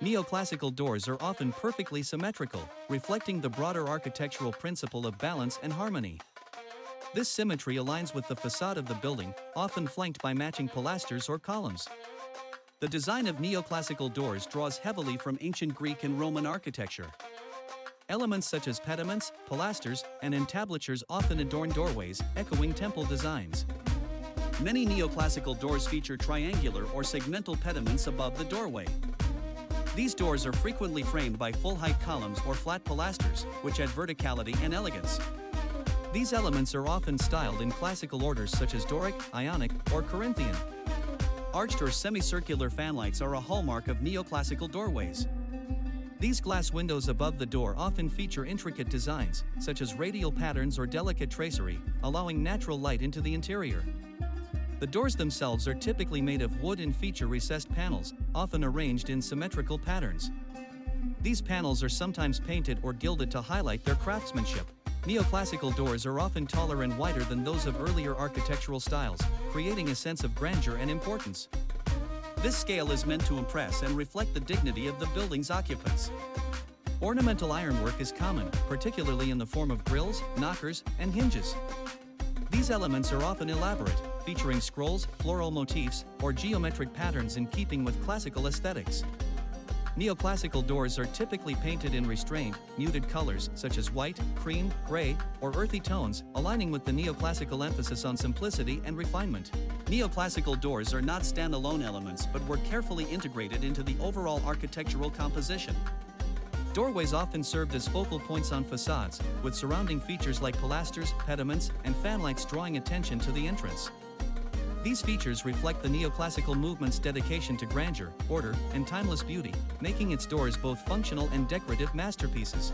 Neoclassical doors are often perfectly symmetrical, reflecting the broader architectural principle of balance and harmony. This symmetry aligns with the facade of the building, often flanked by matching pilasters or columns. The design of neoclassical doors draws heavily from ancient Greek and Roman architecture. Elements such as pediments, pilasters, and entablatures often adorn doorways, echoing temple designs. Many neoclassical doors feature triangular or segmental pediments above the doorway. These doors are frequently framed by full-height columns or flat pilasters, which add verticality and elegance. These elements are often styled in classical orders such as Doric, Ionic, or Corinthian. Arched or semicircular fanlights are a hallmark of neoclassical doorways. These glass windows above the door often feature intricate designs, such as radial patterns or delicate tracery, allowing natural light into the interior. The doors themselves are typically made of wood and feature recessed panels, often arranged in symmetrical patterns. These panels are sometimes painted or gilded to highlight their craftsmanship. Neoclassical doors are often taller and wider than those of earlier architectural styles, creating a sense of grandeur and importance. This scale is meant to impress and reflect the dignity of the building's occupants. Ornamental ironwork is common, particularly in the form of grills, knockers, and hinges. These elements are often elaborate, featuring scrolls, floral motifs, or geometric patterns in keeping with classical aesthetics. Neoclassical doors are typically painted in restrained, muted colors such as white, cream, gray, or earthy tones, aligning with the neoclassical emphasis on simplicity and refinement. Neoclassical doors are not standalone elements but were carefully integrated into the overall architectural composition. Doorways often served as focal points on facades, with surrounding features like pilasters, pediments, and fanlights drawing attention to the entrance. These features reflect the neoclassical movement's dedication to grandeur, order, and timeless beauty, making its doors both functional and decorative masterpieces.